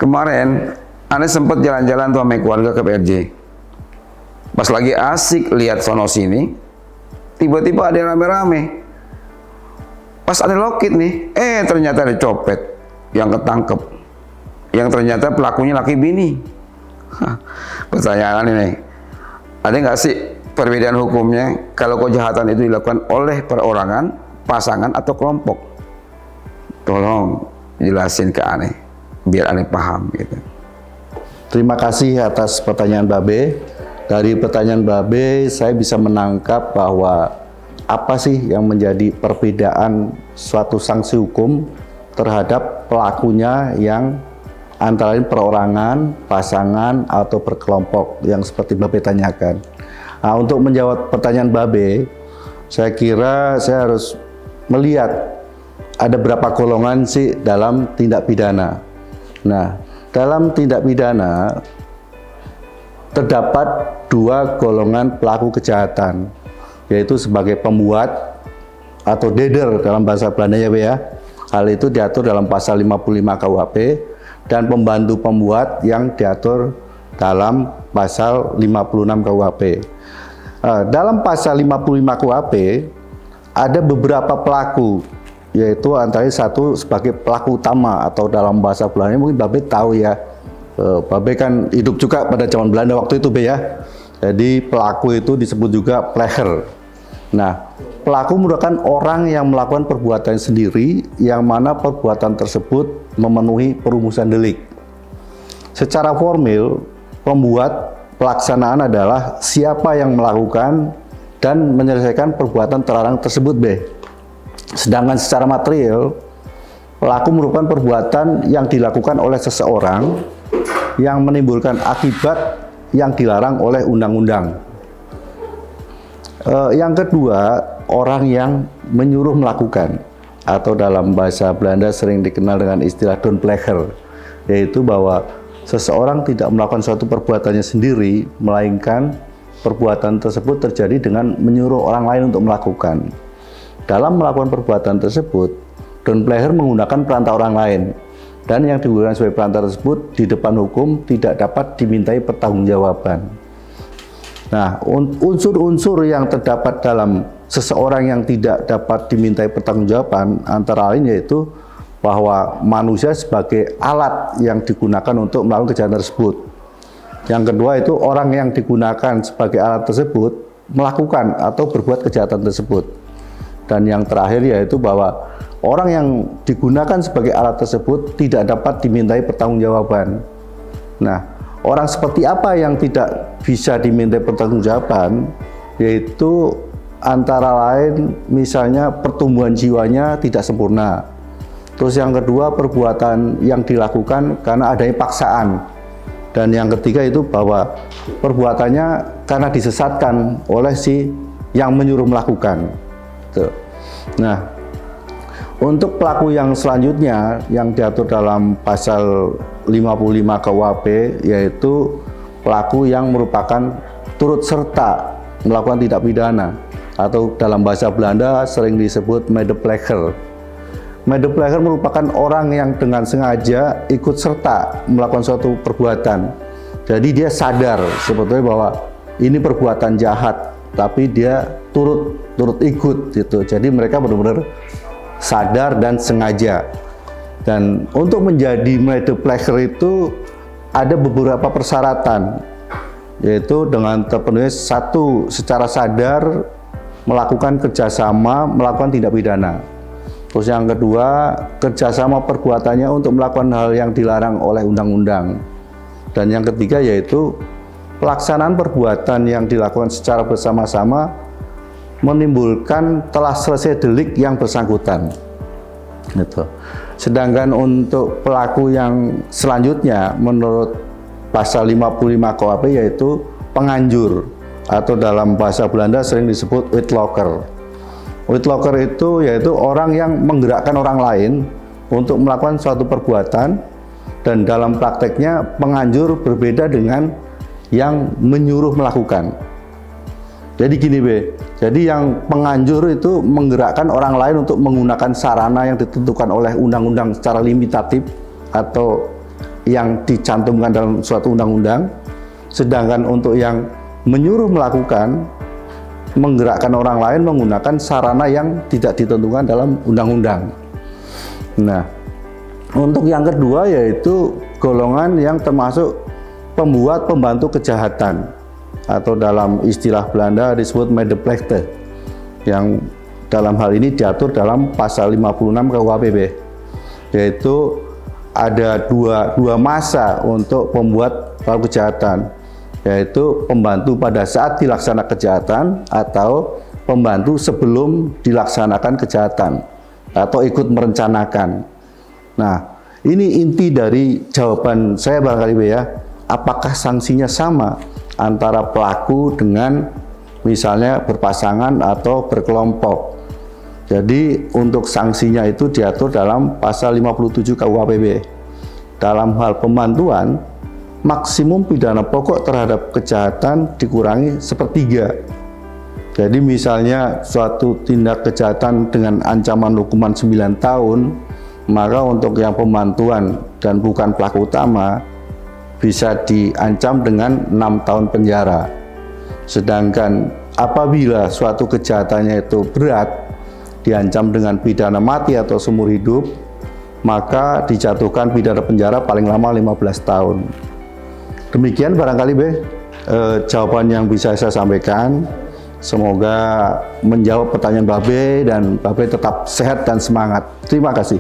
Kemarin, aneh sempat jalan-jalan tuh sama keluarga ke PRJ. Pas lagi asik lihat sono sini, tiba-tiba ada yang rame-rame. Pas ada lokit nih, ternyata ada copet yang ketangkep. Yang ternyata pelakunya laki bini. Pertanyaan ini, ada nggak sih perbedaan hukumnya kalau kejahatan itu dilakukan oleh perorangan, pasangan, atau kelompok? Tolong jelasin ke aneh, biar aneh paham gitu. Terima kasih atas pertanyaan Babe. Dari pertanyaan Babe, saya bisa menangkap bahwa apa sih yang menjadi perbedaan suatu sanksi hukum terhadap pelakunya yang antara lain perorangan, pasangan, atau berkelompok yang seperti Babe tanyakan. Nah, untuk menjawab pertanyaan Babe, saya kira saya harus melihat ada berapa golongan sih dalam tindak pidana. Nah, dalam tindak pidana terdapat dua golongan pelaku kejahatan, yaitu sebagai pembuat atau dader dalam bahasa Belanda ya, Be ya. Hal itu diatur dalam pasal 55 KUHP, dan pembantu pembuat yang diatur dalam pasal 56 KUHP. Dalam pasal 55 KUHP ada beberapa pelaku, yaitu antara satu sebagai pelaku utama, atau dalam bahasa Belanda mungkin Babe tahu ya. Babe kan hidup juga pada zaman Belanda waktu itu, Be ya. Jadi pelaku itu disebut juga pleger. Nah, pelaku merupakan orang yang melakukan perbuatan sendiri, yang mana perbuatan tersebut memenuhi perumusan delik. Secara formil, pembuat pelaksanaan adalah siapa yang melakukan dan menyelesaikan perbuatan terlarang tersebut, B. Sedangkan secara material, pelaku merupakan perbuatan yang dilakukan oleh seseorang yang menimbulkan akibat yang dilarang oleh undang-undang. Yang kedua, orang yang menyuruh melakukan, atau dalam bahasa Belanda sering dikenal dengan istilah doenpleger, yaitu bahwa seseorang tidak melakukan suatu perbuatannya sendiri, melainkan perbuatan tersebut terjadi dengan menyuruh orang lain untuk melakukan. Dalam melakukan perbuatan tersebut, doenpleger menggunakan perantara orang lain, dan yang digunakan sebagai perantara tersebut di depan hukum tidak dapat dimintai pertanggungjawaban. Nah, unsur-unsur yang terdapat dalam seseorang yang tidak dapat dimintai pertanggungjawaban antara lain yaitu bahwa manusia sebagai alat yang digunakan untuk melakukan kejahatan tersebut. Yang kedua itu orang yang digunakan sebagai alat tersebut melakukan atau berbuat kejahatan tersebut. Dan yang terakhir yaitu bahwa orang yang digunakan sebagai alat tersebut tidak dapat dimintai pertanggungjawaban. Nah, orang seperti apa yang tidak bisa dimintai pertanggungjawaban? Yaitu antara lain misalnya pertumbuhan jiwanya tidak sempurna. Terus yang kedua, perbuatan yang dilakukan karena adanya paksaan. Dan yang ketiga itu bahwa perbuatannya karena disesatkan oleh si yang menyuruh melakukan. Tuh. Nah, untuk pelaku yang selanjutnya yang diatur dalam pasal 55 KUHP, yaitu pelaku yang merupakan turut serta melakukan tindak pidana, atau dalam bahasa Belanda sering disebut medepleger. Medepleger merupakan orang yang dengan sengaja ikut serta melakukan suatu perbuatan. Jadi dia sadar sebetulnya bahwa ini perbuatan jahat, tapi dia turut ikut gitu. Jadi mereka benar-benar sadar dan sengaja. Dan untuk menjadi medepleger itu ada beberapa persyaratan, yaitu dengan terpenuhi satu, secara sadar melakukan kerjasama melakukan tindak pidana. Terus yang kedua, kerjasama perbuatannya untuk melakukan hal yang dilarang oleh undang-undang. Dan yang ketiga yaitu pelaksanaan perbuatan yang dilakukan secara bersama-sama menimbulkan telah selesai delik yang bersangkutan. Gitu. Sedangkan untuk pelaku yang selanjutnya menurut pasal 55 KUHP yaitu penganjur, atau dalam bahasa Belanda sering disebut uitlokker. Uitlokker itu yaitu orang yang menggerakkan orang lain untuk melakukan suatu perbuatan, dan dalam prakteknya penganjur berbeda dengan yang menyuruh melakukan. Jadi gini, Be. Jadi yang penganjur itu menggerakkan orang lain untuk menggunakan sarana yang ditentukan oleh undang-undang secara limitatif atau yang dicantumkan dalam suatu undang-undang, sedangkan untuk yang menyuruh melakukan, menggerakkan orang lain menggunakan sarana yang tidak ditentukan dalam undang-undang. Nah, untuk yang kedua yaitu golongan yang termasuk pembuat pembantu kejahatan, atau dalam istilah Belanda disebut medeplechter, yang dalam hal ini diatur dalam pasal 56 KUHP, yaitu ada dua masa untuk pembuat pelaku kejahatan, yaitu pembantu pada saat dilaksanakan kejahatan atau pembantu sebelum dilaksanakan kejahatan atau ikut merencanakan. Nah, ini inti dari jawaban saya barangkali ya, apakah sanksinya sama antara pelaku dengan misalnya berpasangan atau berkelompok. Jadi untuk sanksinya itu diatur dalam pasal 57 KUHP. Dalam hal pembantuan, maksimum pidana pokok terhadap kejahatan dikurangi sepertiga. Jadi misalnya suatu tindak kejahatan dengan ancaman hukuman 9 tahun, maka untuk yang pembantuan dan bukan pelaku utama bisa diancam dengan 6 tahun penjara. Sedangkan apabila suatu kejahatannya itu berat, diancam dengan pidana mati atau seumur hidup, maka dijatuhkan pidana penjara paling lama 15 tahun. Demikian barangkali jawaban yang bisa saya sampaikan. Semoga menjawab pertanyaan Babe dan Babe tetap sehat dan semangat. Terima kasih.